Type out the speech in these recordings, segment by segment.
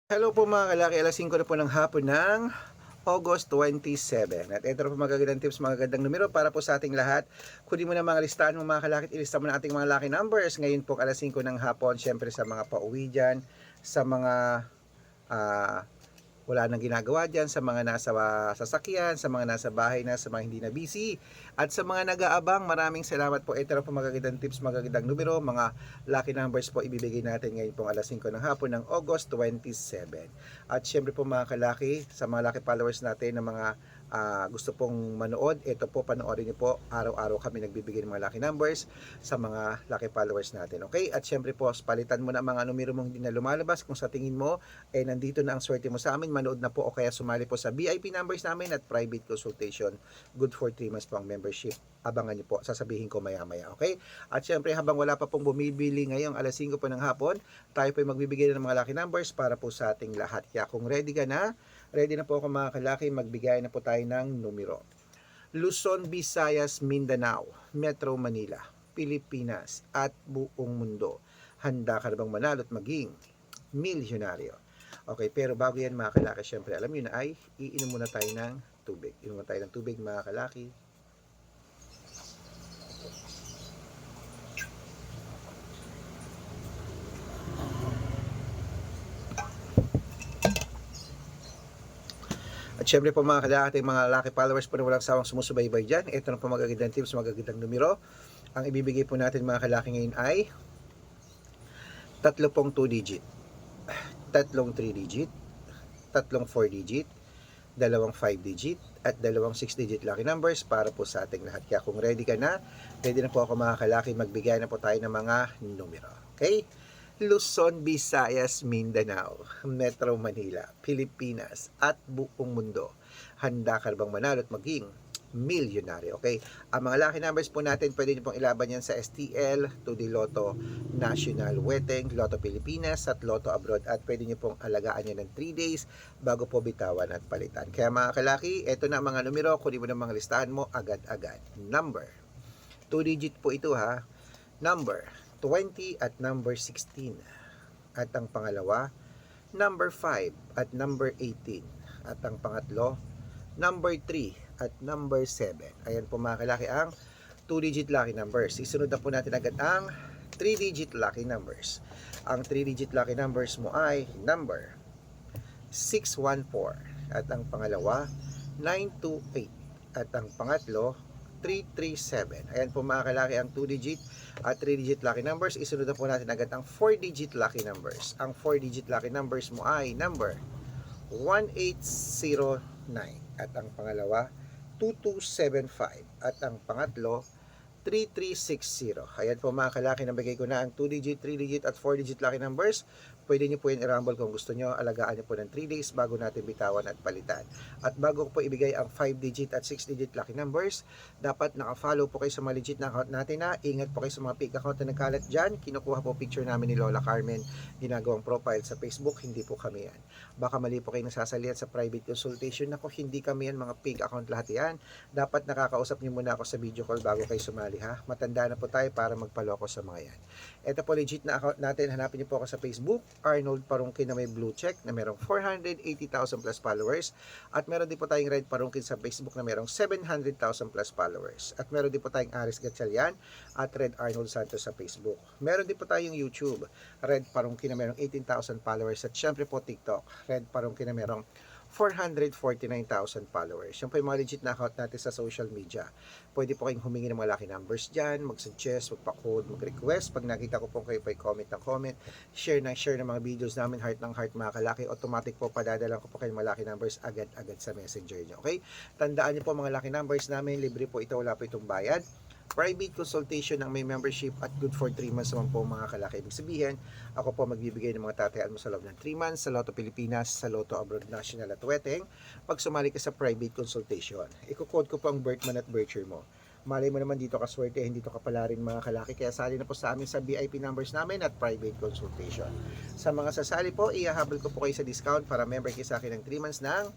Hello po mga kalaki, alas 5 na po ng hapon ng August 27. At ito na po magagandang tips, magagandang numero para po sa ating lahat. Kunin mo na mga listahan mo mga kalaki at ilista mo na ating mga lucky numbers. Ngayon po alas 5 ng hapon, syempre sa mga pauwi dyan, sa mga ah, wala nang ginagawa dyan, sa mga nasa sasakyan, sa mga nasa bahay na, sa mga hindi na busy, at sa mga nag-aabang, maraming salamat po. Ito na po magagandang tips, magagandang numero, mga lucky numbers po ibibigay natin ngayon pong alas 5 ng hapon ng August 27. At syempre po mga kalaki, sa mga lucky followers natin na mga gusto pong manood, ito po, panoorin niyo po, araw-araw kami nagbibigay ng mga lucky numbers sa mga lucky followers natin. Okay? At syempre po, palitan mo na mga numero mong hindi na lumalabas kung sa tingin mo nandito na ang swerte mo sa amin, manood na po o kaya sumali po sa VIP numbers namin at private consultation. Good for 3 months po ang membership. Abangan niyo po, sasabihin ko maya-maya, okay? At syempre habang wala pa pong bumibili ngayong alas 5 po ng hapon, tayo po ay magbibigay ng mga lucky numbers para po sa ating lahat. Kaya kung ready ka na, ready na po ako mga kalaki, magbigay na po tayo ng numero. Luzon, Visayas, Mindanao, Metro Manila, Pilipinas at buong mundo. Handa ka na bang manalo at maging milyonaryo? Okay, pero bago yan mga kalaki, syempre alam nyo na ay iinom muna tayo ng tubig. Inom muna tayo ng tubig mga kalaki. At syempre po mga kalaki, mga lucky followers po na walang sawang sumusubaybay dyan. Ito na po magagandang tips, magagandang numero. Ang ibibigay po natin mga kalaki ngayon ay tatlo pong 2 digit, tatlong 3 digit, tatlong 4 digit, dalawang 5 digit, at dalawang 6 digit lucky numbers para po sa ating lahat. Kaya kung ready ka na, ready na po ako mga kalaki, magbigay na po tayo ng mga numero. Okay? Luzon, Visayas, Mindanao, Metro Manila, Pilipinas, at buong mundo. Handa ka bang manalo at maging milyonaryo? Okay? Ang mga lucky numbers po natin, pwede nyo pong ilaban yan sa STL, 2D Lotto, National Weteng, Lotto Pilipinas, at Lotto Abroad. At pwede nyo pong alagaan yan ng 3 days bago po bitawan at palitan. Kaya mga kalaki, eto na mga numero, kunin mo na mga listahan mo agad-agad. Number, 2 digit po ito ha. Number 20 at number 16. At ang pangalawa, number 5 at number 18. At ang pangatlo, number 3 at number 7. Ayan po mga kalaki ang 2-digit lucky numbers. Isunod na po natin agad ang 3-digit lucky numbers. Ang 3-digit lucky numbers mo ay number 614. At ang pangalawa, 928. At ang pangatlo, 337. Ayan po mga kalaki ang 2-digit at 3-digit lucky numbers. Isunod na po natin agad ang 4-digit lucky numbers. Ang 4-digit lucky numbers mo ay number 1809. At ang pangalawa, 2275. At ang pangatlo, 3360. Ayan po mga kalaki, nabigay ko na ang 2-digit, 3-digit at 4-digit lucky numbers. Pwede nyo po yan i-rumble kung gusto nyo. Alagaan nyo po ng 3 days bago natin bitawan at palitan. At bago ko po ibigay ang 5-digit at 6-digit lucky numbers, dapat naka-follow po kayo sa mga legit na account natin na. Ingat po kayo sa mga fake account na nagkalat dyan. Kinukuha po picture namin ni Lola Carmen. Ginagawang profile sa Facebook. Hindi po kami yan. Baka mali po kayo nasasalihan sa private consultation. Ako, hindi kami yan. Mga fake account lahat yan. Dapat nakakausap nyo muna ako sa video call bago kayo sumali ha. Matanda na po tayo para magpaloko sa mga yan. Ito po legit na account natin. Hanapin niyo po ako sa Facebook, Arnold Parungkin na may blue check na merong 480,000 plus followers. At meron din po tayong Red Parungkin sa Facebook na merong 700,000 plus followers. At meron din po tayong Aris Gatchalian at Red Arnold Santos sa Facebook. Meron din po tayong YouTube, Red Parungkin na merong 18,000 followers. At syempre po TikTok, Red Parungkin na merong 449,000 followers. Yan po yung mga legit na account natin sa social media. Pwede po kayong humingi ng mga lucky numbers dyan, mag-suggest, magpa-code, mag-request. Pag nakita ko po kayo po comment ng comment, share ng mga videos namin, heart ng heart mga kalaki, automatic po padadala ko po kayo mga lucky numbers agad-agad sa messenger nyo. Okay? Tandaan nyo po mga lucky numbers namin, libre po ito, wala po itong bayad. Private consultation ng may membership at good for 3 months naman po mga kalaki. Ibig sabihin, ako po magbibigay ng mga tatayaan mo sa loob ng 3 months sa Lotto Pilipinas, sa Lotto Abroad National at Weteng pag sumali ka sa private consultation. Iko-code ko po ang birth month at birth year mo. Malay mo naman dito kaswerte, hindi to kapala rin mga kalaki. Kaya sali na po sa amin sa VIP numbers namin at private consultation. Sa mga sasali po, ihahabol ko po kayo sa discount para member kayo sa akin ng 3 months ng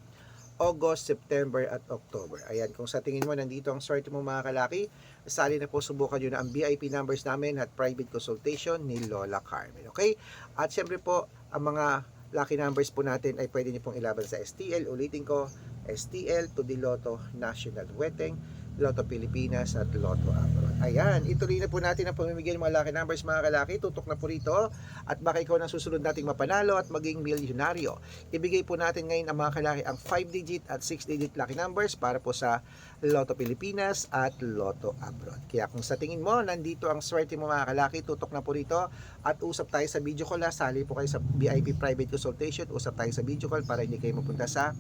August, September at October. Ayan, kung sa tingin mo nandito ang swerte mo mga kalaki, sali na po, subukan nyo na ang VIP numbers namin at private consultation ni Lola Carmen. Okay? At syempre po, ang mga lucky numbers po natin ay pwede niyo pong ilaban sa STL. Ulitin ko, STL, to the Lotto, National Weteng, Lotto Pilipinas at Lotto Abroad. Ayan, ituloy na po natin ang pamimigay ng mga lucky numbers mga kalaki. Tutok na po rito at baka ikaw na susunod nating mapanalo at maging milyonaryo. Ibigay po natin ngayon ang mga kalaki ang 5-digit at 6-digit lucky numbers para po sa Lotto Pilipinas at Lotto Abroad. Kaya kung sa tingin mo nandito ang swerte mo mga kalaki, tutok na po rito at usap tayo sa video call. Sali po kayo sa VIP private consultation, usap tayo sa video call para hindi kayo mapunta sa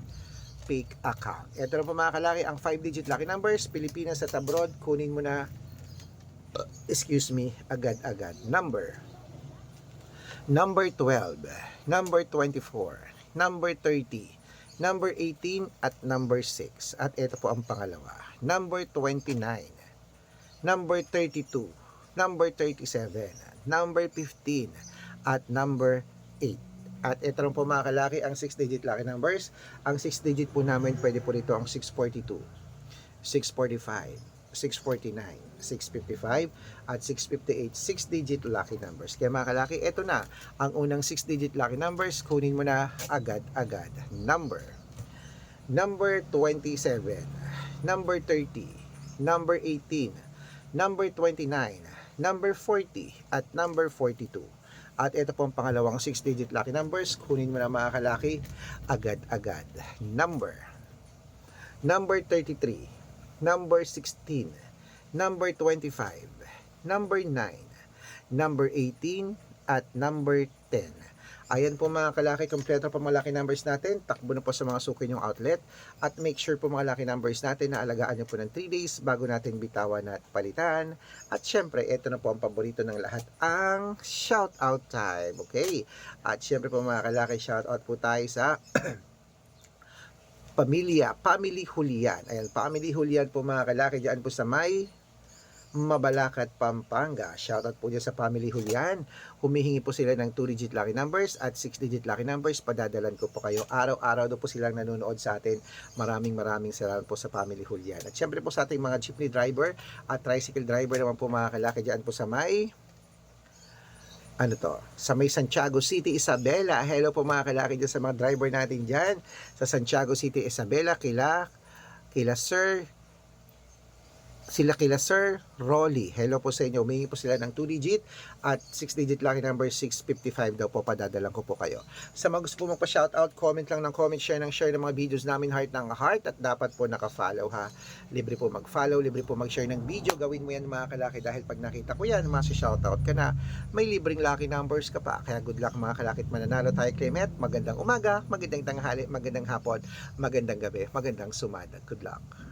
fake account. Ito na po mga kalaki ang 5-digit lucky numbers, Pilipinas at abroad. Kunin mo na, agad-agad. Number 12, number 24, number 30, number 18 at number 6. At ito po ang pangalawa, number 29, number 32, number 37, number 15 at number 8. At ito lang po mga kalaki ang 6-digit lucky numbers. Ang 6-digit po namin pwede po rito ang 642, 645, 649, 655 at 658. 6-digit lucky numbers. Kaya mga kalaki, ito na ang unang 6-digit lucky numbers. Kunin mo na agad-agad. Number 27, number 30, number 18, number 29, number 40 at number 42. At ito po ang pangalawang 6-digit lucky numbers. Kunin mo na mga kalaki agad-agad. Number 33, number 16, number 25, number 9, number 18 at number 10. Ayan po mga kalaki, kompleto po mga lucky numbers natin. Takbo na po sa mga suki nyong outlet. At make sure po mga lucky numbers natin na alagaan nyo po ng 3 days bago natin bitawan at palitan. At syempre, ito na po ang paborito ng lahat, ang shout out time. Okay? At syempre po mga kalaki, shout out po tayo sa Family Julian. Ayan, Family Julian po mga kalaki, dyan po sa may Mabalacat, Pampanga. Shoutout po dyan sa Family Julian. Humihingi po sila ng 2-digit lucky numbers at 6-digit lucky numbers. Padadalan ko po kayo. Araw-araw do po silang nanonood sa atin. Maraming salamat po sa Family Julian. At syempre po sa ating mga jeepney driver at tricycle driver naman po mga kalaki dyan po sa may sa may Santiago City, Isabela. Hello po mga kalaki dyan sa mga driver natin dyan sa Santiago City, Isabela. Kila Sir Rolly. Hello po sa inyo. Humingi po sila ng 2-digit at 6-digit lucky number 655 daw po. Padadalan ko po kayo. Sa mga gusto po magpa-shoutout, comment lang ng comment, share ng mga videos namin, heart ng heart, at dapat po naka-follow ha. Libre po mag-follow, libre po mag-share ng video. Gawin mo yan mga kalaki dahil pag nakita ko yan, masi-shoutout ka na, may libreng lucky numbers ka pa. Kaya good luck mga kalaki at mananalo tayo kay Met. Magandang umaga, magandang tanghali, magandang hapon, magandang gabi, magandang sumada. Good luck.